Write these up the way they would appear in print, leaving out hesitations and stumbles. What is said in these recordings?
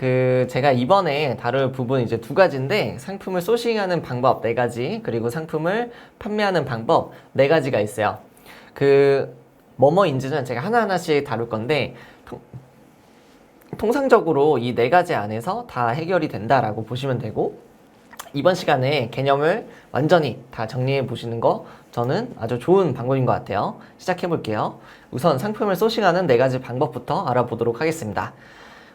제가 이번에 다룰 부분 이제 두 가지인데 상품을 소싱하는 방법 네 가지 그리고 상품을 판매하는 방법 네 가지가 있어요. 뭐뭐인지는 제가 하나하나씩 다룰 건데 통상적으로 이 네 가지 안에서 다 해결이 된다라고 보시면 되고 이번 시간에 개념을 완전히 다 정리해 보시는 거 저는 아주 좋은 방법인 것 같아요. 시작해 볼게요. 우선 상품을 소싱하는 네 가지 방법부터 알아보도록 하겠습니다.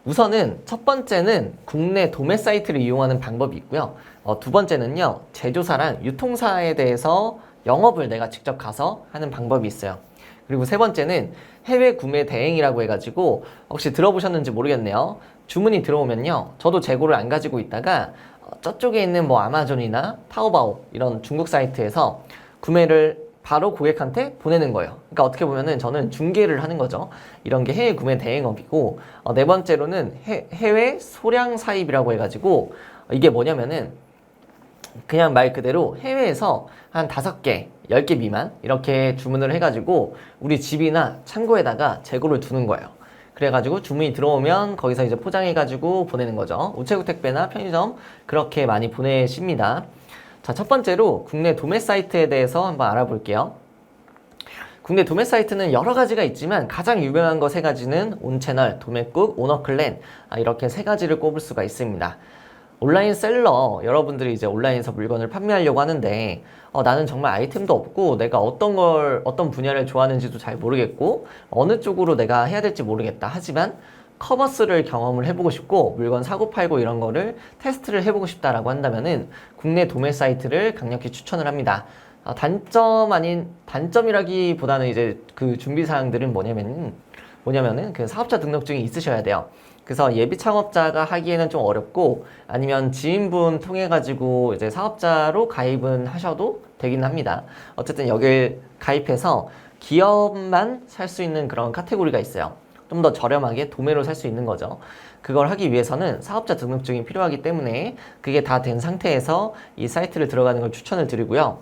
우선은 첫 번째는 국내 도매 사이트를 이용하는 방법이 있고요. 두 번째는요, 제조사랑 유통사에 대해서 영업을 내가 직접 가서 하는 방법이 있어요. 그리고 세 번째는 해외 구매 대행이라고 해가지고 혹시 들어보셨는지 모르겠네요. 주문이 들어오면요, 저도 재고를 안 가지고 있다가 저쪽에 있는 뭐 아마존이나 타오바오 이런 중국 사이트에서 구매를 바로 고객한테 보내는 거예요. 그러니까 어떻게 보면은 저는 중개를 하는 거죠. 이런 게 해외 구매 대행업이고, 네 번째로는 해외 소량 사입이라고 해가지고, 이게 뭐냐면은 그냥 말 그대로 해외에서 한 5개, 10개 미만 이렇게 주문을 해가지고 우리 집이나 창고에다가 재고를 두는 거예요. 그래가지고 주문이 들어오면 거기서 이제 포장해가지고 보내는 거죠. 우체국 택배나 편의점 그렇게 많이 보내십니다. 자, 첫 번째로 국내 도매 사이트에 대해서 한번 알아볼게요. 국내 도매 사이트는 여러 가지가 있지만 가장 유명한 거 세 가지는 온채널, 도매국, 오너클랜 이렇게 세 가지를 꼽을 수가 있습니다. 온라인 셀러, 여러분들이 이제 온라인에서 물건을 판매하려고 하는데 나는 정말 아이템도 없고 내가 어떤 분야를 좋아하는지도 잘 모르겠고 어느 쪽으로 내가 해야 될지 모르겠다. 하지만 커머스를 경험을 해보고 싶고 물건 사고 팔고 이런 거를 테스트를 해보고 싶다라고 한다면은 국내 도매 사이트를 강력히 추천을 합니다. 단점이라기보다는 이제 그 준비 사항들은 뭐냐면은 그 사업자 등록증이 있으셔야 돼요. 그래서 예비 창업자가 하기에는 좀 어렵고 아니면 지인분 통해 가지고 이제 사업자로 가입은 하셔도 되긴 합니다. 어쨌든 여길 가입해서 기업만 살 수 있는 그런 카테고리가 있어요. 좀 더 저렴하게 도매로 살 수 있는 거죠. 그걸 하기 위해서는 사업자 등록증이 필요하기 때문에 그게 다 된 상태에서 이 사이트를 들어가는 걸 추천을 드리고요.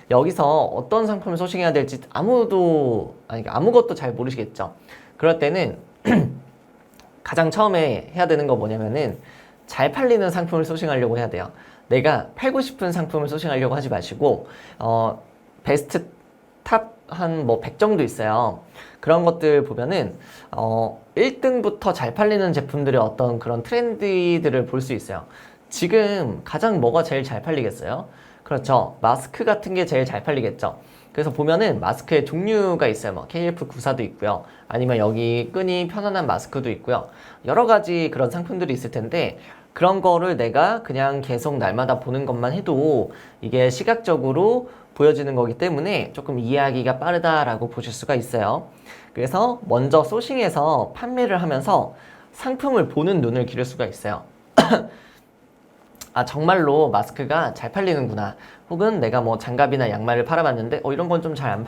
여기서 어떤 상품을 소싱해야 될지 아무것도 잘 모르시겠죠. 그럴 때는 가장 처음에 해야 되는 거 뭐냐면은 잘 팔리는 상품을 소싱하려고 해야 돼요. 내가 팔고 싶은 상품을 소싱하려고 하지 마시고 베스트 탑 한 100 정도 있어요. 그런 것들 보면은 1등부터 잘 팔리는 제품들의 어떤 그런 트렌드들을 볼 수 있어요. 지금 가장 뭐가 제일 잘 팔리겠어요? 그렇죠. 마스크 같은 게 제일 잘 팔리겠죠. 그래서 보면은 마스크의 종류가 있어요. 뭐 KF94도 있고요. 아니면 여기 끈이 편안한 마스크도 있고요. 여러 가지 그런 상품들이 있을 텐데 그런 거를 내가 그냥 계속 날마다 보는 것만 해도 이게 시각적으로 보여지는 거기 때문에 조금 이해하기가 빠르다라고 보실 수가 있어요. 그래서 먼저 소싱해서 판매를 하면서 상품을 보는 눈을 기를 수가 있어요. 정말로 마스크가 잘 팔리는구나. 혹은 내가 뭐 장갑이나 양말을 팔아봤는데 이런 건 좀 잘 안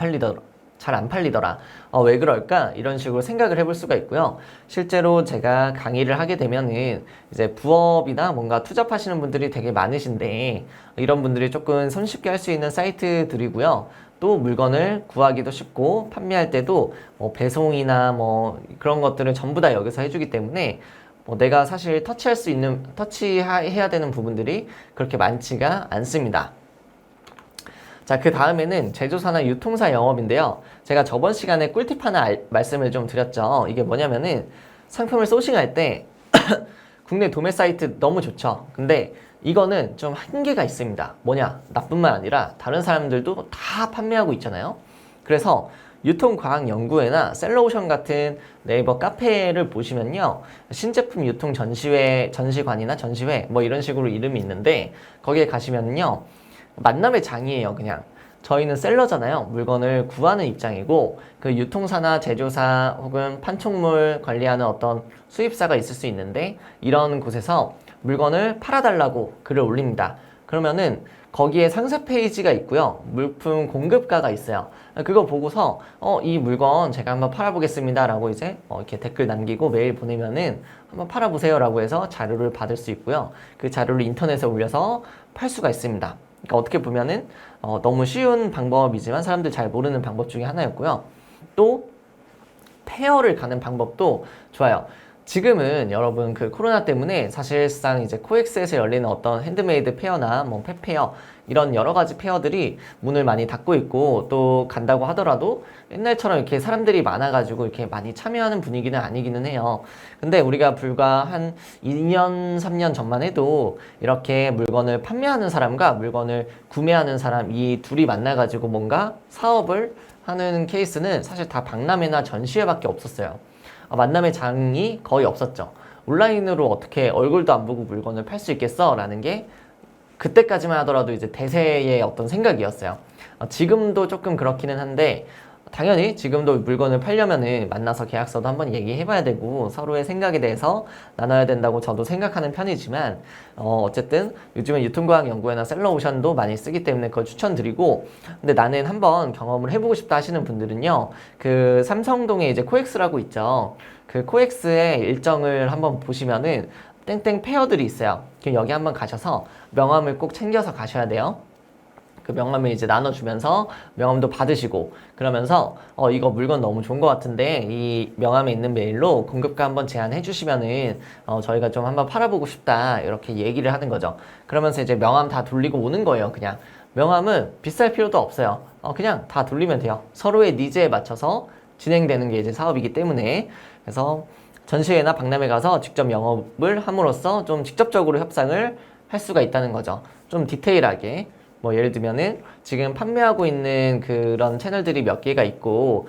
팔리더라. 왜 그럴까? 이런 식으로 생각을 해볼 수가 있고요. 실제로 제가 강의를 하게 되면은 이제 부업이나 뭔가 투잡하시는 분들이 되게 많으신데 이런 분들이 조금 손쉽게 할 수 있는 사이트들이고요. 또 물건을 구하기도 쉽고 판매할 때도 뭐 배송이나 뭐 그런 것들을 전부 다 여기서 해주기 때문에 내가 사실 터치해야 되는 부분들이 그렇게 많지가 않습니다. 자, 그 다음에는 제조사나 유통사 영업인데요. 제가 저번 시간에 꿀팁 하나 말씀을 좀 드렸죠. 이게 뭐냐면은 상품을 소싱할 때 국내 도매 사이트 너무 좋죠. 근데 이거는 좀 한계가 있습니다. 뭐냐? 나뿐만 아니라 다른 사람들도 다 판매하고 있잖아요. 그래서 유통과학연구회나 셀러오션 같은 네이버 카페를 보시면요. 신제품 유통 전시관이나 전시회 뭐 이런 식으로 이름이 있는데 거기에 가시면요. 만남의 장이에요. 그냥 저희는 셀러잖아요. 물건을 구하는 입장이고 그 유통사나 제조사 혹은 판촉물 관리하는 어떤 수입사가 있을 수 있는데 이런 곳에서 물건을 팔아달라고 글을 올립니다. 그러면은 거기에 상세 페이지가 있고요. 물품 공급가가 있어요. 그거 보고서 이 물건 제가 한번 팔아보겠습니다 라고 이제 이렇게 댓글 남기고 메일 보내면은 한번 팔아보세요 라고 해서 자료를 받을 수 있고요. 그 자료를 인터넷에 올려서 팔 수가 있습니다. 그러니까 어떻게 보면은 너무 쉬운 방법이지만 사람들 잘 모르는 방법 중에 하나였고요. 또 페어를 가는 방법도 좋아요. 지금은 여러분 그 코로나 때문에 사실상 이제 코엑스에서 열리는 어떤 핸드메이드 페어나 뭐 펫페어 이런 여러 가지 페어들이 문을 많이 닫고 있고, 또 간다고 하더라도 옛날처럼 이렇게 사람들이 많아가지고 이렇게 많이 참여하는 분위기는 아니기는 해요. 근데 우리가 불과 한 2년, 3년 전만 해도 이렇게 물건을 판매하는 사람과 물건을 구매하는 사람 이 둘이 만나가지고 뭔가 사업을 하는 케이스는 사실 다 박람회나 전시회밖에 없었어요. 만남의 장이 거의 없었죠. 온라인으로 어떻게 얼굴도 안 보고 물건을 팔 수 있겠어? 라는 게 그때까지만 하더라도 이제 대세의 어떤 생각이었어요. 지금도 조금 그렇기는 한데, 당연히 지금도 물건을 팔려면은 만나서 계약서도 한번 얘기해봐야 되고 서로의 생각에 대해서 나눠야 된다고 저도 생각하는 편이지만, 어쨌든 요즘은 유통과학연구회나 셀러오션도 많이 쓰기 때문에 그걸 추천드리고, 근데 나는 한번 경험을 해보고 싶다 하시는 분들은요, 그 삼성동에 이제 코엑스라고 있죠. 그 코엑스의 일정을 한번 보시면은 땡땡 페어들이 있어요. 그럼 여기 한번 가셔서 명함을 꼭 챙겨서 가셔야 돼요. 그 명함을 이제 나눠주면서 명함도 받으시고, 그러면서 이거 물건 너무 좋은 것 같은데 이 명함에 있는 메일로 공급가 한번 제안해 주시면은 저희가 좀 한번 팔아보고 싶다, 이렇게 얘기를 하는 거죠. 그러면서 이제 명함 다 돌리고 오는 거예요. 그냥 명함은 비쌀 필요도 없어요. 그냥 다 돌리면 돼요. 서로의 니즈에 맞춰서 진행되는 게 이제 사업이기 때문에. 그래서 전시회나 박람회 가서 직접 영업을 함으로써 좀 직접적으로 협상을 할 수가 있다는 거죠. 좀 디테일하게. 뭐 예를 들면은 지금 판매하고 있는 그런 채널들이 몇 개가 있고,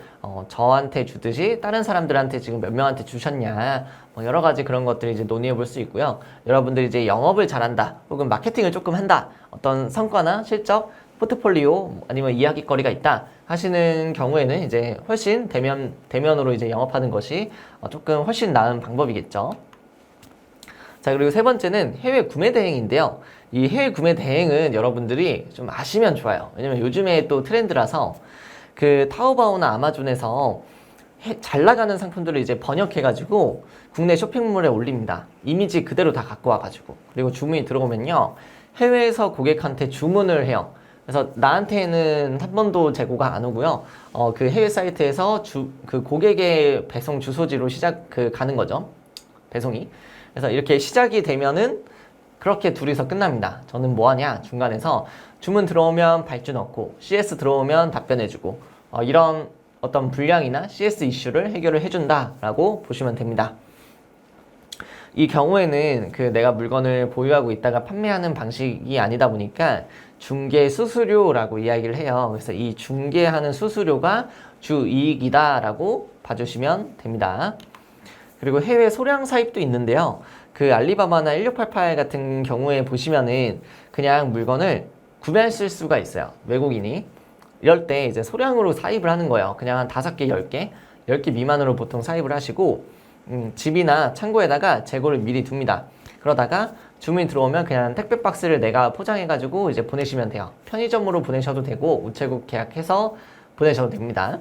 저한테 주듯이 다른 사람들한테 지금 몇 명한테 주셨냐, 뭐 여러 가지 그런 것들을 이제 논의해 볼 수 있고요. 여러분들이 이제 영업을 잘한다, 혹은 마케팅을 조금 한다, 어떤 성과나 실적, 포트폴리오 아니면 이야기거리가 있다 하시는 경우에는 이제 훨씬 대면으로 이제 영업하는 것이 조금 훨씬 나은 방법이겠죠. 자, 그리고 세 번째는 해외 구매 대행인데요. 이 해외 구매 대행은 여러분들이 좀 아시면 좋아요. 왜냐면 요즘에 또 트렌드라서 그 타오바오나 아마존에서 잘 나가는 상품들을 이제 번역해가지고 국내 쇼핑몰에 올립니다. 이미지 그대로 다 갖고 와가지고. 그리고 주문이 들어오면요, 해외에서 고객한테 주문을 해요. 그래서 나한테는 한 번도 재고가 안 오고요. 그 해외 사이트에서 그 고객의 배송 주소지로 가는 거죠. 배송이. 그래서 이렇게 시작이 되면은 그렇게 둘이서 끝납니다. 저는 뭐 하냐? 중간에서 주문 들어오면 발주 넣고, CS 들어오면 답변해주고, 이런 어떤 불량이나 CS 이슈를 해결을 해준다라고 보시면 됩니다. 이 경우에는 그 내가 물건을 보유하고 있다가 판매하는 방식이 아니다 보니까 중개 수수료라고 이야기를 해요. 그래서 이 중개하는 수수료가 주이익이다라고 봐주시면 됩니다. 그리고 해외 소량 사입도 있는데요. 그 알리바바나 1688 같은 경우에 보시면은 그냥 물건을 구매하실 수가 있어요. 외국인이. 이럴 때 이제 소량으로 사입을 하는 거예요. 그냥 한 5개, 10개, 10개 미만으로 보통 사입을 하시고, 집이나 창고에다가 재고를 미리 둡니다. 그러다가 주문이 들어오면 그냥 택배 박스를 내가 포장해가지고 이제 보내시면 돼요. 편의점으로 보내셔도 되고, 우체국 계약해서 보내셔도 됩니다.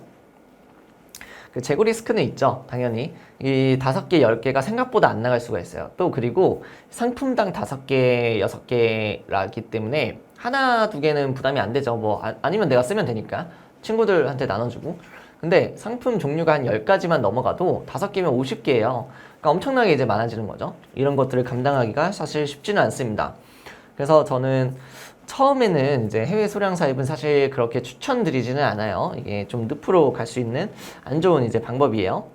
그 재고 리스크는 있죠. 당연히. 이 5개, 10개가 생각보다 안 나갈 수가 있어요. 또 그리고 상품당 5개, 6개라기 때문에 하나, 2개는 부담이 안 되죠. 뭐 아니면 내가 쓰면 되니까 친구들한테 나눠주고. 근데 상품 종류가 한 10가지만 넘어가도 5개면 50개예요. 그러니까 엄청나게 이제 많아지는 거죠. 이런 것들을 감당하기가 사실 쉽지는 않습니다. 그래서 저는 처음에는 이제 해외 소량 사입은 사실 그렇게 추천드리지는 않아요. 이게 좀 늪으로 갈 수 있는 안 좋은 이제 방법이에요.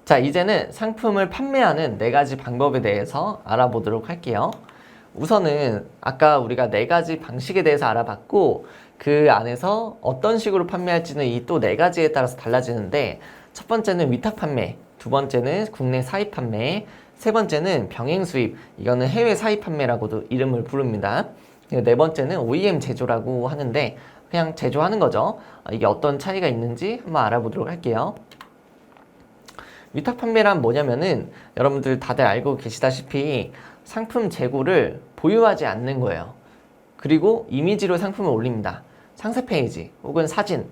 자, 이제는 상품을 판매하는 4가지 방법에 대해서 알아보도록 할게요. 우선은 아까 우리가 4가지 방식에 대해서 알아봤고, 그 안에서 어떤 식으로 판매할지는 이 또 4가지에 따라서 달라지는데, 첫 번째는 위탁 판매, 두 번째는 국내 사입 판매, 세 번째는 병행 수입, 이거는 해외 사입 판매라고도 이름을 부릅니다. 네 번째는 OEM 제조라고 하는데 그냥 제조하는 거죠. 이게 어떤 차이가 있는지 한번 알아보도록 할게요. 위탁 판매란 뭐냐면은 여러분들 다들 알고 계시다시피 상품 재고를 보유하지 않는 거예요. 그리고 이미지로 상품을 올립니다. 상세 페이지 혹은 사진,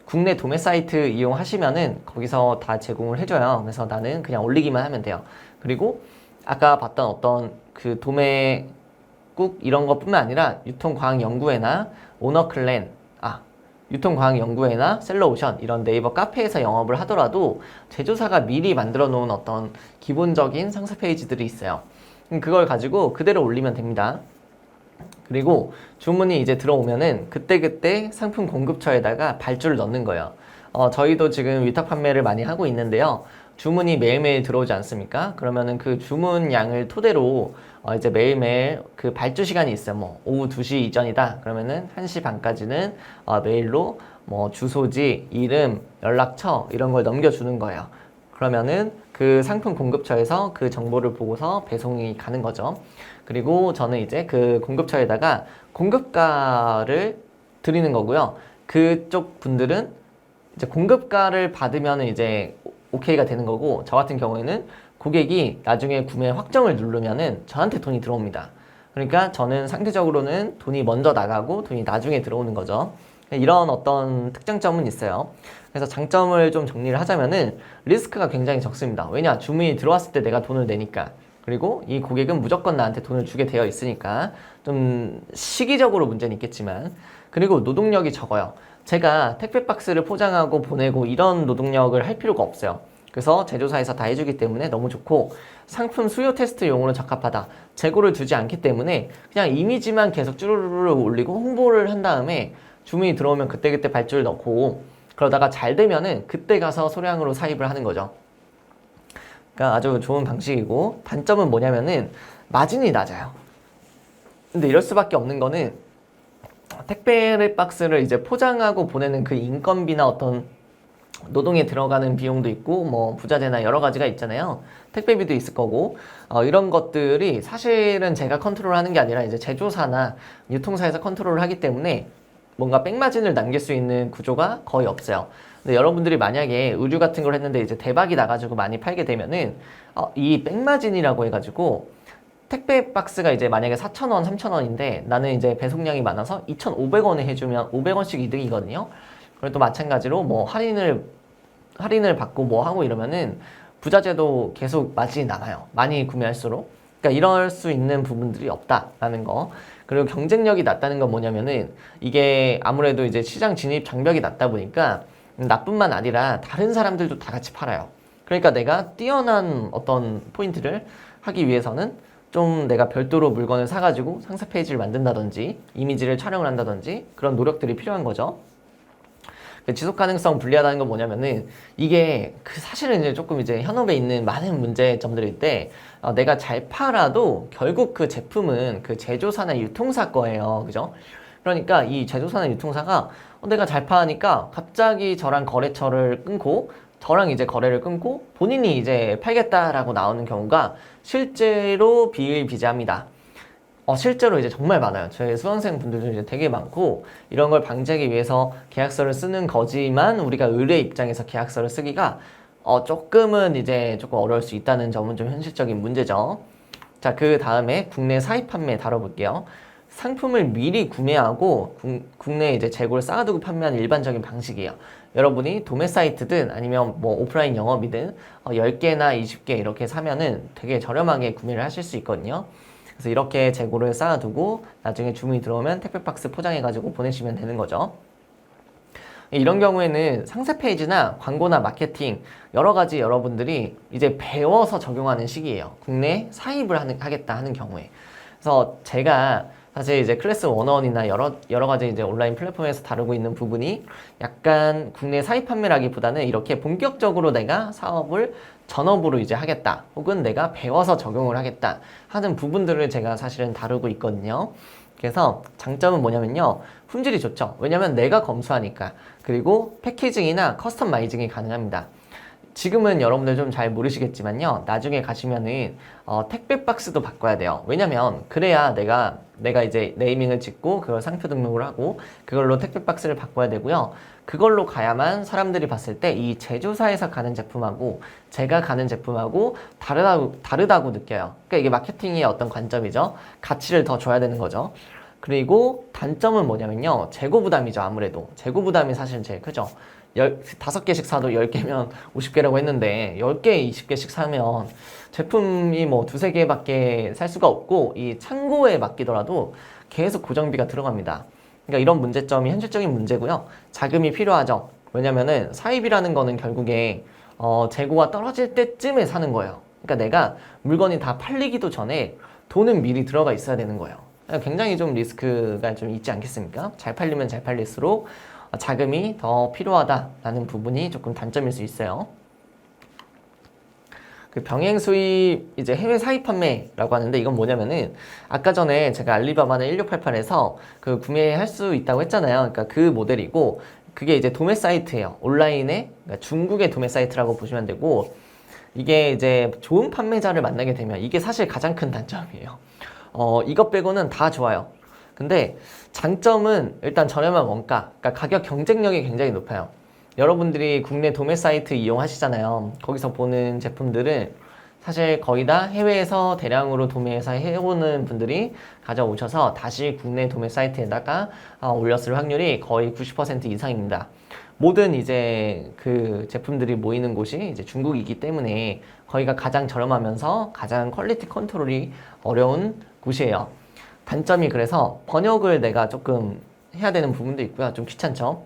국내 도매 사이트 이용하시면은 거기서 다 제공을 해줘요. 그래서 나는 그냥 올리기만 하면 돼요. 그리고 아까 봤던 어떤 그 도매국 이런 것뿐만 아니라 유통과학연구회나 오너클랜, 유통과학연구회나 셀러오션 이런 네이버 카페에서 영업을 하더라도 제조사가 미리 만들어 놓은 어떤 기본적인 상세 페이지들이 있어요. 그걸 가지고 그대로 올리면 됩니다. 그리고 주문이 이제 들어오면은 그때그때 상품 공급처에다가 발주를 넣는 거예요. 저희도 지금 위탁 판매를 많이 하고 있는데요. 주문이 매일매일 들어오지 않습니까? 그러면은 그 주문 양을 토대로 이제 매일매일 그 발주 시간이 있어요. 뭐 오후 2시 이전이다. 그러면은 1시 반까지는 메일로 뭐 주소지, 이름, 연락처 이런 걸 넘겨주는 거예요. 그러면은 그 상품 공급처에서 그 정보를 보고서 배송이 가는 거죠. 그리고 저는 이제 그 공급처에다가 공급가를 드리는 거고요. 그쪽 분들은 이제 공급가를 받으면 이제 오케이가 되는 거고, 저 같은 경우에는 고객이 나중에 구매 확정을 누르면은 저한테 돈이 들어옵니다. 그러니까 저는 상대적으로는 돈이 먼저 나가고 돈이 나중에 들어오는 거죠. 이런 어떤 특장점은 있어요. 그래서 장점을 좀 정리를 하자면은 리스크가 굉장히 적습니다. 왜냐? 주문이 들어왔을 때 내가 돈을 내니까. 그리고 이 고객은 무조건 나한테 돈을 주게 되어 있으니까 좀 시기적으로 문제는 있겠지만, 그리고 노동력이 적어요. 제가 택배 박스를 포장하고 보내고 이런 노동력을 할 필요가 없어요. 그래서 제조사에서 다 해주기 때문에 너무 좋고, 상품 수요 테스트용으로 적합하다. 재고를 두지 않기 때문에 그냥 이미지만 계속 쭈루루루 올리고 홍보를 한 다음에 주문이 들어오면 그때그때 발주를 넣고, 그러다가 잘 되면은 그때 가서 소량으로 사입을 하는 거죠. 그러니까 아주 좋은 방식이고, 단점은 뭐냐면은 마진이 낮아요. 근데 이럴 수밖에 없는 거는 택배 박스를 이제 포장하고 보내는 그 인건비나 어떤 노동에 들어가는 비용도 있고, 뭐 부자재나 여러 가지가 있잖아요. 택배비도 있을 거고, 이런 것들이 사실은 제가 컨트롤하는 게 아니라 이제 제조사나 유통사에서 컨트롤을 하기 때문에 뭔가 백마진을 남길 수 있는 구조가 거의 없어요. 근데 여러분들이 만약에 의류 같은 걸 했는데 이제 대박이 나가지고 많이 팔게 되면은 이 백마진이라고 해가지고 택배 박스가 이제 만약에 4,000원, 3,000원인데 나는 이제 배송량이 많아서 2,500원에 해주면 500원씩 이득이거든요. 그리고 또 마찬가지로 뭐 할인을 받고 뭐 하고 이러면은 부자재도 계속 마진이 남아요. 많이 구매할수록. 그러니까 이럴 수 있는 부분들이 없다라는 거. 그리고 경쟁력이 낮다는 건 뭐냐면은 이게 아무래도 이제 시장 진입 장벽이 낮다 보니까 나뿐만 아니라 다른 사람들도 다 같이 팔아요. 그러니까 내가 뛰어난 어떤 포인트를 하기 위해서는 좀 내가 별도로 물건을 사가지고 상세 페이지를 만든다든지 이미지를 촬영을 한다든지 그런 노력들이 필요한 거죠. 지속 가능성 불리하다는 건 뭐냐면은 이게 사실은 이제 조금 이제 현업에 있는 많은 문제점들일 때 내가 잘 팔아도 결국 그 제품은 그 제조사나 유통사 거예요. 그죠? 그러니까 이 제조사나 유통사가 내가 잘 파니까 갑자기 저랑 거래처를 끊고 저랑 이제 거래를 끊고 본인이 이제 팔겠다라고 나오는 경우가 실제로 비일비재합니다. 실제로 이제 정말 많아요. 저희 수강생 분들도 이제 되게 많고, 이런 걸 방지하기 위해서 계약서를 쓰는 거지만 우리가 의뢰 입장에서 계약서를 쓰기가 조금은 이제 조금 어려울 수 있다는 점은 좀 현실적인 문제죠. 자, 그 다음에 국내 사입 판매 다뤄볼게요. 상품을 미리 구매하고 국내에 이제 재고를 쌓아두고 판매하는 일반적인 방식이에요. 여러분이 도매 사이트든 아니면 뭐 오프라인 영업이든 10개나 20개 이렇게 사면은 되게 저렴하게 구매를 하실 수 있거든요. 그래서 이렇게 재고를 쌓아두고 나중에 주문이 들어오면 택배 박스 포장해가지고 보내시면 되는 거죠. 이런 경우에는 상세 페이지나 광고나 마케팅 여러 가지 여러분들이 이제 배워서 적용하는 시기예요. 국내 사입을 하겠다 하는 경우에. 그래서 제가 사실 이제 클래스 101이나 여러 가지 이제 온라인 플랫폼에서 다루고 있는 부분이 약간 국내 사입 판매라기보다는 이렇게 본격적으로 내가 사업을 전업으로 이제 하겠다, 혹은 내가 배워서 적용을 하겠다 하는 부분들을 제가 사실은 다루고 있거든요. 그래서 장점은 뭐냐면요, 품질이 좋죠. 왜냐면 내가 검수하니까. 그리고 패키징이나 커스터마이징이 가능합니다. 지금은 여러분들 좀 잘 모르시겠지만요, 나중에 가시면은 택배 박스도 바꿔야 돼요. 왜냐면 그래야 내가 이제 네이밍을 짓고 그걸 상표 등록을 하고 그걸로 택배 박스를 바꿔야 되고요. 그걸로 가야만 사람들이 봤을 때 이 제조사에서 가는 제품하고 제가 가는 제품하고 다르다고 느껴요. 그러니까 이게 마케팅의 어떤 관점이죠. 가치를 더 줘야 되는 거죠. 그리고 단점은 뭐냐면요, 재고 부담이죠. 아무래도 재고 부담이 사실은 제일 크죠. 5개씩 사도 10개면 50개라고 했는데 10개, 20개씩 사면 제품이 뭐 2-3개밖에 살 수가 없고, 이 창고에 맡기더라도 계속 고정비가 들어갑니다. 그러니까 이런 문제점이 현실적인 문제고요. 자금이 필요하죠. 왜냐면은 사입이라는 거는 결국에 재고가 떨어질 때쯤에 사는 거예요. 그러니까 내가 물건이 다 팔리기도 전에 돈은 미리 들어가 있어야 되는 거예요. 그러니까 굉장히 좀 리스크가 좀 있지 않겠습니까? 잘 팔리면 잘 팔릴수록 자금이 더 필요하다라는 부분이 조금 단점일 수 있어요. 그 병행 수입, 이제 해외 사입 판매라고 하는데 이건 뭐냐면은 아까 전에 제가 알리바바는 1688에서 그 구매할 수 있다고 했잖아요. 그러니까 그 모델이고 그게 이제 도매 사이트예요. 온라인에, 그러니까 중국의 도매 사이트라고 보시면 되고 이게 이제 좋은 판매자를 만나게 되면 이게 사실 가장 큰 단점이에요. 이것 빼고는 다 좋아요. 근데 장점은 일단 저렴한 원가, 그러니까 가격 경쟁력이 굉장히 높아요. 여러분들이 국내 도매 사이트 이용하시잖아요. 거기서 보는 제품들은 사실 거의 다 해외에서 대량으로 도매해서 해오는 분들이 가져오셔서 다시 국내 도매 사이트에다가 올렸을 확률이 거의 90% 이상입니다. 모든 이제 그 제품들이 모이는 곳이 이제 중국이기 때문에 거기가 가장 저렴하면서 가장 퀄리티 컨트롤이 어려운 곳이에요. 단점이 그래서 번역을 내가 조금 해야 되는 부분도 있고요. 좀 귀찮죠?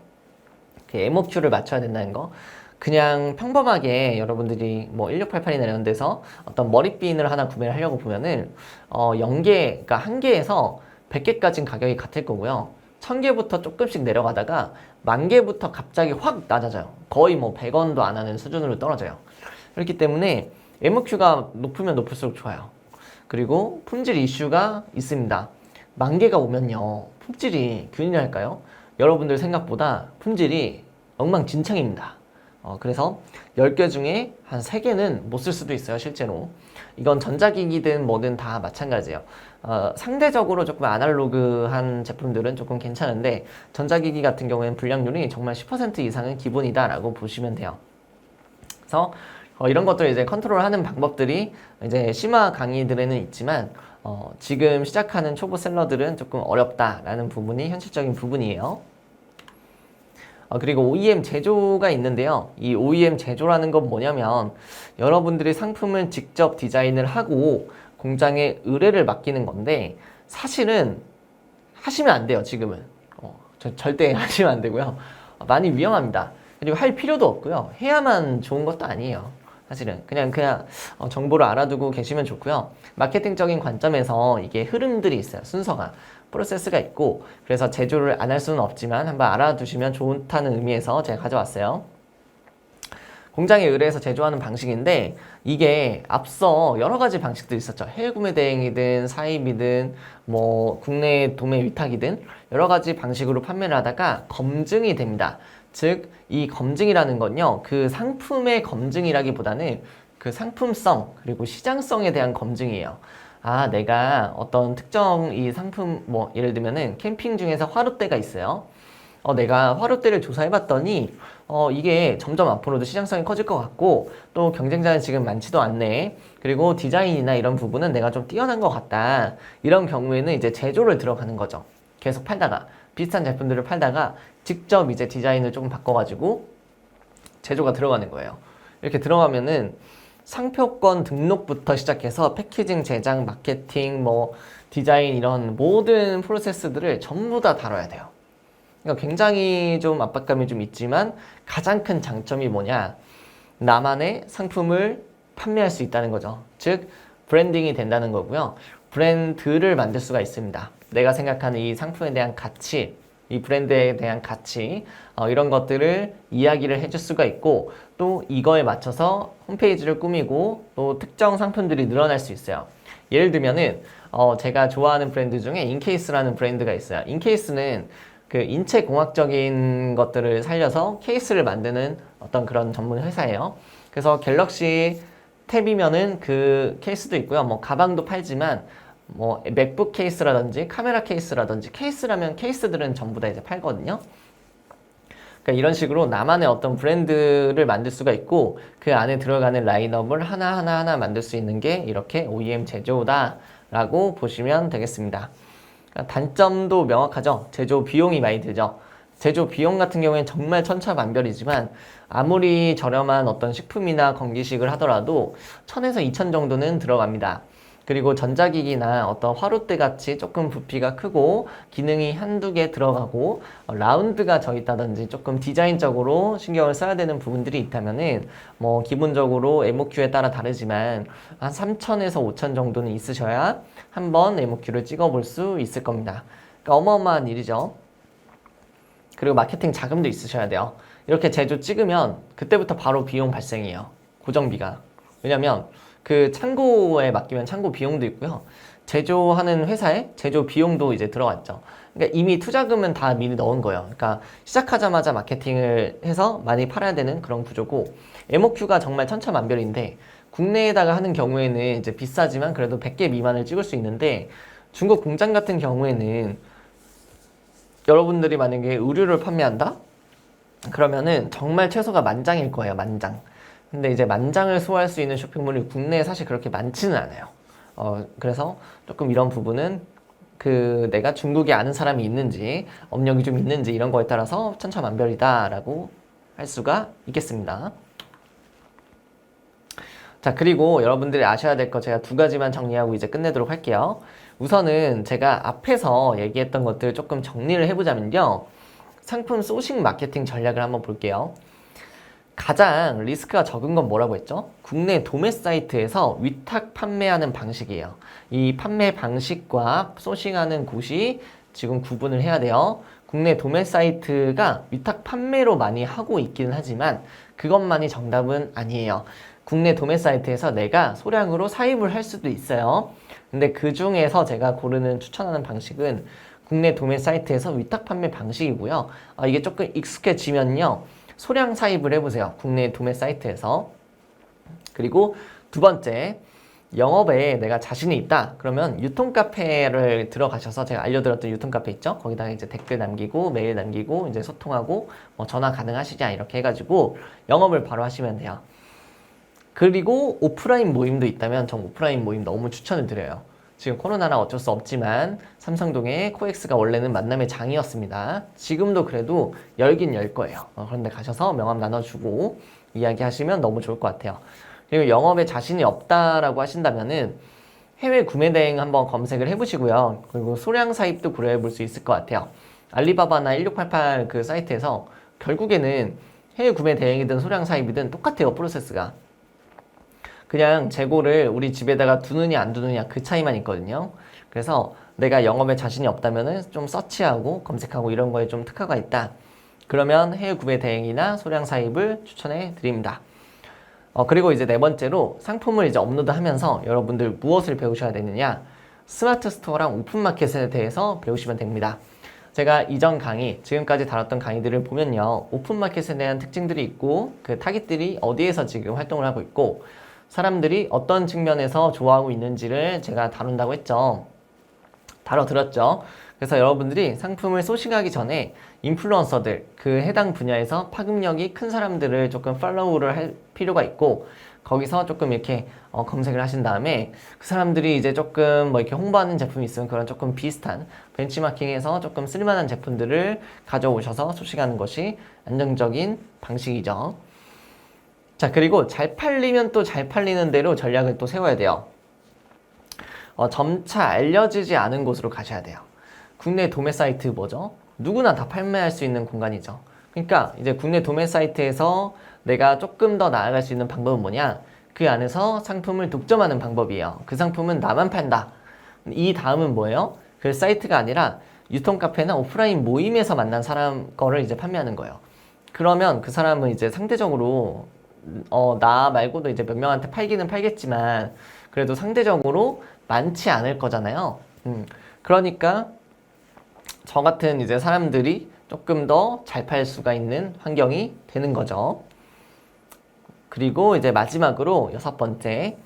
그 MOQ를 맞춰야 된다는 거. 그냥 평범하게 여러분들이 뭐 1688이나 이런 데서 어떤 머리핀을 하나 구매를 하려고 보면은 0개, 그러니까 1개에서 100개까지는 가격이 같을 거고요. 1000개부터 조금씩 내려가다가 10,000개부터 갑자기 확 낮아져요. 거의 뭐 100원도 안 하는 수준으로 떨어져요. 그렇기 때문에 MOQ가 높으면 높을수록 좋아요. 그리고 품질 이슈가 있습니다. 10,000개가 오면요, 품질이 균일이 할까요? 여러분들 생각보다 품질이 엉망진창입니다. 그래서 10개 중에 한 3개는 못 쓸 수도 있어요, 실제로. 이건 전자기기든 뭐든 다 마찬가지예요. 상대적으로 조금 아날로그한 제품들은 조금 괜찮은데 전자기기 같은 경우에는 불량률이 정말 10% 이상은 기본이다라고 보시면 돼요. 그래서 이런 것들을 이제 컨트롤하는 방법들이 이제 심화 강의들에는 있지만 지금 시작하는 초보 셀러들은 조금 어렵다라는 부분이 현실적인 부분이에요. 그리고 OEM 제조가 있는데요. 이 OEM 제조라는 건 뭐냐면 여러분들이 상품을 직접 디자인을 하고 공장에 의뢰를 맡기는 건데 사실은 하시면 안 돼요, 지금은. 절대 하시면 안 되고요. 많이 위험합니다. 그리고 할 필요도 없고요. 해야만 좋은 것도 아니에요. 사실은 그냥 정보를 알아두고 계시면 좋고요. 마케팅적인 관점에서 이게 흐름들이 있어요. 순서가. 프로세스가 있고 그래서 제조를 안 할 수는 없지만 한번 알아두시면 좋다는 의미에서 제가 가져왔어요. 공장에 의뢰해서 제조하는 방식인데 이게 앞서 여러 가지 방식들이 있었죠. 해외 구매 대행이든 사입이든 뭐 국내 도매 위탁이든 여러 가지 방식으로 판매를 하다가 검증이 됩니다. 즉 이 검증이라는 건요, 그 상품의 검증이라기보다는 그 상품성 그리고 시장성에 대한 검증이에요. 내가 어떤 특정 이 상품, 뭐 예를 들면은 캠핑 중에서 화롯대가 있어요. 내가 화롯대를 조사해봤더니 이게 점점 앞으로도 시장성이 커질 것 같고 또 경쟁자는 지금 많지도 않네. 그리고 디자인이나 이런 부분은 내가 좀 뛰어난 것 같다. 이런 경우에는 이제 제조를 들어가는 거죠. 계속 팔다가 비슷한 제품들을 팔다가 직접 이제 디자인을 조금 바꿔가지고 제조가 들어가는 거예요. 이렇게 들어가면은 상표권 등록부터 시작해서 패키징, 제작, 마케팅, 뭐 디자인 이런 모든 프로세스들을 전부 다 다뤄야 돼요. 그러니까 굉장히 좀 압박감이 좀 있지만 가장 큰 장점이 뭐냐? 나만의 상품을 판매할 수 있다는 거죠. 즉 브랜딩이 된다는 거고요. 브랜드를 만들 수가 있습니다. 내가 생각하는 이 상품에 대한 가치, 이 브랜드에 대한 가치, 이런 것들을 이야기를 해줄 수가 있고 또 이거에 맞춰서 홈페이지를 꾸미고 또 특정 상품들이 늘어날 수 있어요. 예를 들면은 제가 좋아하는 브랜드 중에 인케이스라는 브랜드가 있어요. 인케이스는 그 인체공학적인 것들을 살려서 케이스를 만드는 어떤 그런 전문 회사예요. 그래서 갤럭시 탭이면은 그 케이스도 있고요. 뭐 가방도 팔지만 뭐 맥북 케이스라든지 카메라 케이스라든지 케이스라면 케이스들은 전부 다 이제 팔거든요. 그러니까 이런 식으로 나만의 어떤 브랜드를 만들 수가 있고 그 안에 들어가는 라인업을 하나하나 만들 수 있는 게 이렇게 OEM 제조다라고 보시면 되겠습니다. 그러니까 단점도 명확하죠. 제조 비용이 많이 들죠. 제조 비용 같은 경우에는 정말 천차만별이지만 아무리 저렴한 어떤 식품이나 건기식을 하더라도 1,000에서 2,000 정도는 들어갑니다. 그리고 전자기기나 어떤 화롯대 같이 조금 부피가 크고 기능이 한두 개 들어가고 라운드가 져 있다든지 조금 디자인적으로 신경을 써야 되는 부분들이 있다면은 뭐 기본적으로 MOQ에 따라 다르지만 한 3,000에서 5,000 정도는 있으셔야 한번 MOQ를 찍어볼 수 있을 겁니다. 그러니까 어마어마한 일이죠. 그리고 마케팅 자금도 있으셔야 돼요. 이렇게 제조 찍으면 그때부터 바로 비용 발생이에요. 고정비가. 왜냐면 그 창고에 맡기면 창고 비용도 있고요. 제조하는 회사에 제조 비용도 이제 들어갔죠. 그러니까 이미 투자금은 다 미리 넣은 거예요. 그러니까 시작하자마자 마케팅을 해서 많이 팔아야 되는 그런 구조고, MOQ가 정말 천차만별인데 국내에다가 하는 경우에는 이제 비싸지만 그래도 100개 미만을 찍을 수 있는데, 중국 공장 같은 경우에는 여러분들이 만약에 의류를 판매한다? 그러면은 정말 최소가 만장일 거예요. 만장. 근데 이제 만장을 소화할 수 있는 쇼핑몰이 국내에 사실 그렇게 많지는 않아요. 그래서 조금 이런 부분은 그 내가 중국에 아는 사람이 있는지 업력이 좀 있는지 이런 거에 따라서 천차만별이다라고 할 수가 있겠습니다. 자, 그리고 여러분들이 아셔야 될 거 제가 2가지만 정리하고 이제 끝내도록 할게요. 우선은 제가 앞에서 얘기했던 것들 조금 정리를 해보자면요, 상품 소싱 마케팅 전략을 한번 볼게요. 가장 리스크가 적은 건 뭐라고 했죠? 국내 도매 사이트에서 위탁 판매하는 방식이에요. 이 판매 방식과 소싱하는 곳이 지금 구분을 해야 돼요. 국내 도매 사이트가 위탁 판매로 많이 하고 있기는 하지만 그것만이 정답은 아니에요. 국내 도매 사이트에서 내가 소량으로 사입을 할 수도 있어요. 근데 그 중에서 제가 고르는 추천하는 방식은 국내 도매 사이트에서 위탁 판매 방식이고요. 이게 조금 익숙해지면요, 소량 사입을 해보세요. 국내 도매 사이트에서. 그리고 2번째, 영업에 내가 자신이 있다. 그러면 유통카페를 들어가셔서 제가 알려드렸던 유통카페 있죠? 거기다가 이제 댓글 남기고 메일 남기고 이제 소통하고 뭐 전화 가능하시냐 이렇게 해가지고 영업을 바로 하시면 돼요. 그리고 오프라인 모임도 있다면 전 오프라인 모임 너무 추천을 드려요. 지금 코로나라 어쩔 수 없지만 삼성동의 코엑스가 원래는 만남의 장이었습니다. 지금도 그래도 열긴 열 거예요. 그런데 가셔서 명함 나눠주고 이야기하시면 너무 좋을 것 같아요. 그리고 영업에 자신이 없다라고 하신다면은 해외 구매 대행 한번 검색을 해보시고요. 그리고 소량 사입도 고려해 볼 수 있을 것 같아요. 알리바바나 1688 그 사이트에서 결국에는 해외 구매 대행이든 소량 사입이든 똑같아요. 프로세스가. 그냥 재고를 우리 집에다가 두느냐 안 두느냐 그 차이만 있거든요. 그래서 내가 영업에 자신이 없다면은 좀 서치하고 검색하고 이런 거에 좀 특화가 있다. 그러면 해외 구매 대행이나 소량 사입을 추천해 드립니다. 그리고 이제 4번째로 상품을 이제 업로드하면서 여러분들 무엇을 배우셔야 되느냐? 스마트 스토어랑 오픈마켓에 대해서 배우시면 됩니다. 제가 이전 강의, 지금까지 다뤘던 강의들을 보면요, 오픈마켓에 대한 특징들이 있고 그 타깃들이 어디에서 지금 활동을 하고 있고 사람들이 어떤 측면에서 좋아하고 있는지를 제가 다룬다고 했죠. 다뤄드렸죠. 그래서 여러분들이 상품을 소싱하기 전에 인플루언서들, 그 해당 분야에서 파급력이 큰 사람들을 조금 팔로우를 할 필요가 있고, 거기서 조금 이렇게 검색을 하신 다음에 그 사람들이 이제 조금 뭐 이렇게 홍보하는 제품이 있으면 그런 조금 비슷한 벤치마킹해서 조금 쓸만한 제품들을 가져오셔서 소싱하는 것이 안정적인 방식이죠. 자, 그리고 잘 팔리면 또 잘 팔리는 대로 전략을 또 세워야 돼요. 점차 알려지지 않은 곳으로 가셔야 돼요. 국내 도매 사이트 뭐죠? 누구나 다 판매할 수 있는 공간이죠. 그러니까 이제 국내 도매 사이트에서 내가 조금 더 나아갈 수 있는 방법은 뭐냐? 그 안에서 상품을 독점하는 방법이에요. 그 상품은 나만 판다. 이 다음은 뭐예요? 그 사이트가 아니라 유통카페나 오프라인 모임에서 만난 사람 거를 이제 판매하는 거예요. 그러면 그 사람은 이제 상대적으로 나 말고도 이제 몇 명한테 팔기는 팔겠지만 그래도 상대적으로 많지 않을 거잖아요. 그러니까 저 같은 이제 사람들이 조금 더 잘 팔 수가 있는 환경이 되는 거죠. 그리고 이제 마지막으로 6번째,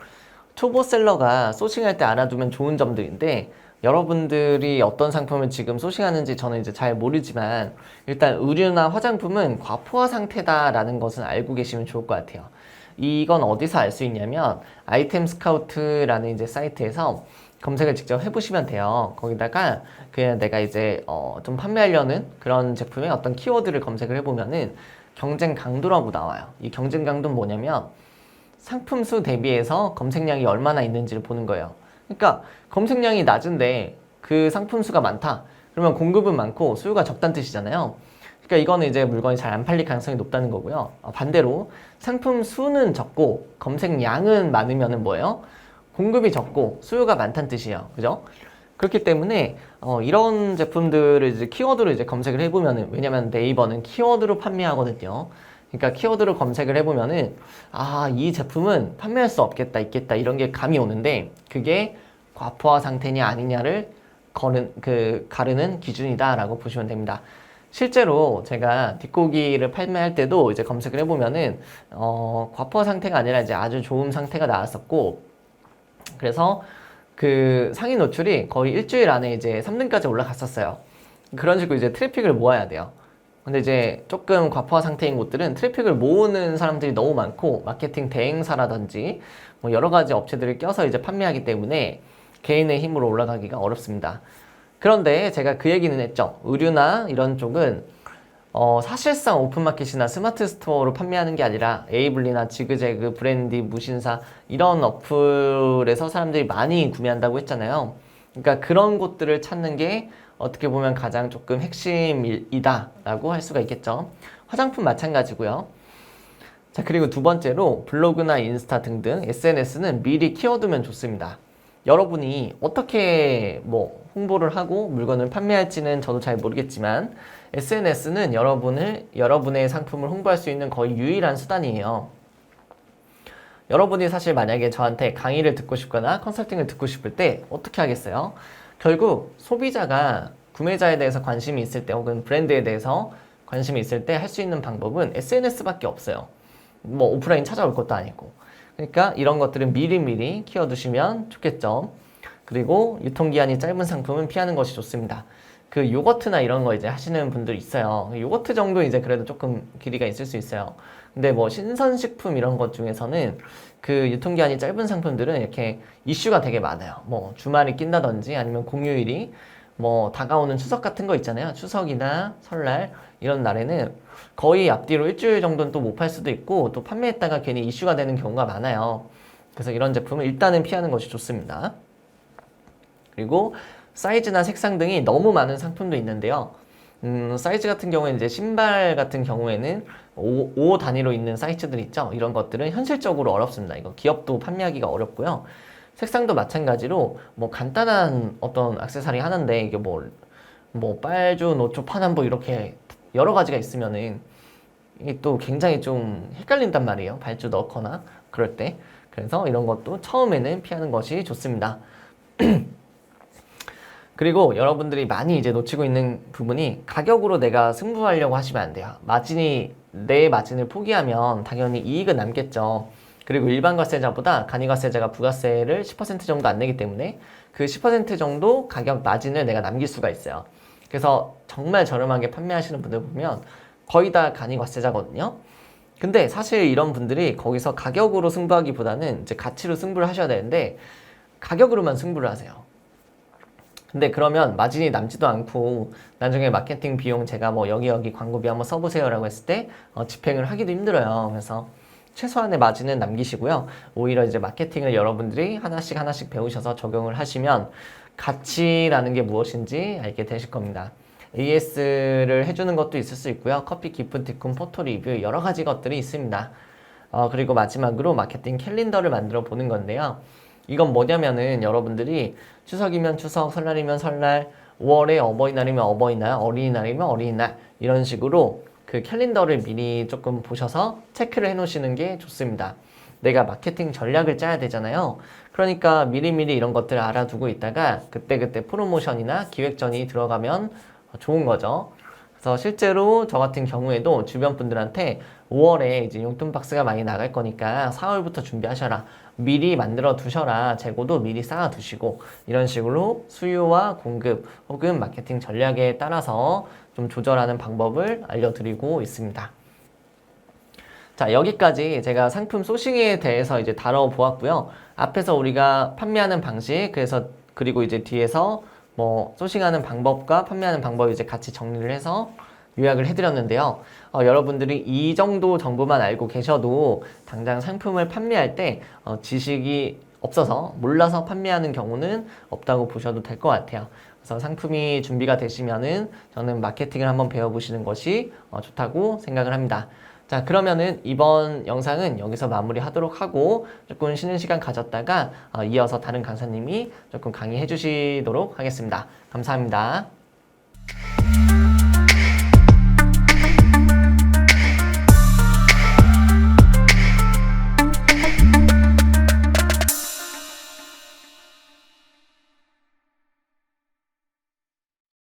초보셀러가 소싱할 때 알아두면 좋은 점들인데, 여러분들이 어떤 상품을 지금 소싱하는지 저는 이제 잘 모르지만 일단 의류나 화장품은 과포화 상태다라는 것은 알고 계시면 좋을 것 같아요. 이건 어디서 알 수 있냐면 아이템 스카우트라는 이제 사이트에서 검색을 직접 해보시면 돼요. 거기다가 그냥 내가 이제 좀 판매하려는 그런 제품의 어떤 키워드를 검색을 해보면은 경쟁 강도라고 나와요. 이 경쟁 강도는 뭐냐면 상품 수 대비해서 검색량이 얼마나 있는지를 보는 거예요. 그러니까 검색량이 낮은데 그 상품 수가 많다. 그러면 공급은 많고 수요가 적다는 뜻이잖아요. 그러니까 이거는 이제 물건이 잘 안 팔릴 가능성이 높다는 거고요. 반대로 상품 수는 적고 검색량은 많으면은 뭐예요? 공급이 적고 수요가 많다는 뜻이에요. 그죠? 그렇기 때문에 이런 제품들을 이제 키워드로 이제 검색을 해보면은, 왜냐면 네이버는 키워드로 판매하거든요. 그러니까 키워드로 검색을 해보면은 이 제품은 판매할 수 없겠다, 있겠다 이런 게 감이 오는데, 그게 과포화 상태냐 아니냐를 가르는 기준이다라고 보시면 됩니다. 실제로 제가 뒷고기를 판매할 때도 이제 검색을 해보면은 과포화 상태가 아니라 이제 아주 좋은 상태가 나왔었고, 그래서 그 상위 노출이 거의 일주일 안에 이제 3등까지 올라갔었어요. 그런 식으로 이제 트래픽을 모아야 돼요. 근데 이제 조금 과포화 상태인 곳들은 트래픽을 모으는 사람들이 너무 많고, 마케팅 대행사라든지 뭐 여러 가지 업체들을 껴서 이제 판매하기 때문에 개인의 힘으로 올라가기가 어렵습니다. 그런데 제가 그 얘기는 했죠. 의류나 이런 쪽은 사실상 오픈마켓이나 스마트 스토어로 판매하는 게 아니라 에이블리나 지그재그, 브랜디, 무신사 이런 어플에서 사람들이 많이 구매한다고 했잖아요. 그러니까 그런 곳들을 찾는 게 어떻게 보면 가장 조금 핵심이다 라고 할 수가 있겠죠. 화장품 마찬가지고요. 자, 그리고 두 번째로 블로그나 인스타 등등 SNS는 미리 키워두면 좋습니다. 여러분이 어떻게 뭐 홍보를 하고 물건을 판매할지는 저도 잘 모르겠지만, SNS는 여러분의 상품을 홍보할 수 있는 거의 유일한 수단이에요. 여러분이 사실 만약에 저한테 강의를 듣고 싶거나 컨설팅을 듣고 싶을 때 어떻게 하겠어요? 결국 소비자가 구매자에 대해서 관심이 있을 때, 혹은 브랜드에 대해서 관심이 있을 때 할 수 있는 방법은 SNS밖에 없어요. 뭐 오프라인 찾아올 것도 아니고. 그러니까 이런 것들은 미리미리 키워두시면 좋겠죠. 그리고 유통기한이 짧은 상품은 피하는 것이 좋습니다. 그 요거트나 이런 거 이제 하시는 분들 있어요. 요거트 정도 이제 그래도 조금 길이가 있을 수 있어요. 근데 뭐 신선식품 이런 것 중에서는 그 유통기한이 짧은 상품들은 이렇게 이슈가 되게 많아요. 뭐 주말이 낀다든지 아니면 공휴일이 뭐 다가오는 추석 같은 거 있잖아요. 추석이나 설날 이런 날에는 거의 앞뒤로 일주일 정도는 또 못 팔 수도 있고, 또 판매했다가 괜히 이슈가 되는 경우가 많아요. 그래서 이런 제품을 일단은 피하는 것이 좋습니다. 그리고 사이즈나 색상 등이 너무 많은 상품도 있는데요. 사이즈 같은 경우에는 이제 신발 같은 경우에는 5 단위로 있는 사이즈들 있죠. 이런 것들은 현실적으로 어렵습니다. 이거 기업도 판매하기가 어렵고요. 색상도 마찬가지로 뭐 간단한 어떤 액세서리 하나인데 이게 뭐 빨주, 노초, 파남보 이렇게 여러 가지가 있으면은 이게 또 굉장히 좀 헷갈린단 말이에요. 발주 넣거나 그럴 때. 그래서 이런 것도 처음에는 피하는 것이 좋습니다. 그리고 여러분들이 많이 이제 놓치고 있는 부분이, 가격으로 내가 승부하려고 하시면 안 돼요. 내 마진을 포기하면 당연히 이익은 남겠죠. 그리고 일반 과세자보다 간이과세자가 부가세를 10% 정도 안 내기 때문에 그 10% 정도 가격 마진을 내가 남길 수가 있어요. 그래서 정말 저렴하게 판매하시는 분들 보면 거의 다 간이과세자거든요. 근데 사실 이런 분들이 거기서 가격으로 승부하기보다는 이제 가치로 승부를 하셔야 되는데, 가격으로만 승부를 하세요. 근데 그러면 마진이 남지도 않고 나중에 마케팅 비용 제가 뭐 여기 광고비 한번 써보세요 라고 했을 때 집행을 하기도 힘들어요. 그래서 최소한의 마진은 남기시고요. 오히려 이제 마케팅을 여러분들이 하나씩 배우셔서 적용을 하시면 가치라는 게 무엇인지 알게 되실 겁니다. AS를 해주는 것도 있을 수 있고요. 커피, 기프티콘, 포토 리뷰 여러 가지 것들이 있습니다. 그리고 마지막으로 마케팅 캘린더를 만들어 보는 건데요. 이건 뭐냐면은 여러분들이 추석이면 추석, 설날이면 설날, 5월에 어버이날이면 어버이날, 어린이날이면 어린이날 이런 식으로 그 캘린더를 미리 조금 보셔서 체크를 해 놓으시는 게 좋습니다. 내가 마케팅 전략을 짜야 되잖아요. 그러니까 미리미리 이런 것들을 알아두고 있다가 그때그때 프로모션이나 기획전이 들어가면 좋은 거죠. 그래서 실제로 저 같은 경우에도 주변 분들한테 5월에 이제 용돈 박스가 많이 나갈 거니까 4월부터 준비하셔라. 미리 만들어 두셔라. 재고도 미리 쌓아 두시고, 이런 식으로 수요와 공급 혹은 마케팅 전략에 따라서 좀 조절하는 방법을 알려드리고 있습니다. 자, 여기까지 제가 상품 소싱에 대해서 이제 다뤄보았고요. 앞에서 우리가 판매하는 방식, 그리고 이제 뒤에서 뭐 소싱하는 방법과 판매하는 방법을 이제 같이 정리를 해서 요약을 해드렸는데요. 여러분들이 이 정도 정보만 알고 계셔도 당장 상품을 판매할 때 지식이 없어서 몰라서 판매하는 경우는 없다고 보셔도 될 것 같아요. 그래서 상품이 준비가 되시면은 저는 마케팅을 한번 배워보시는 것이 좋다고 생각을 합니다. 자, 그러면은 이번 영상은 여기서 마무리하도록 하고 조금 쉬는 시간 가졌다가 이어서 다른 강사님이 조금 강의해 주시도록 하겠습니다. 감사합니다.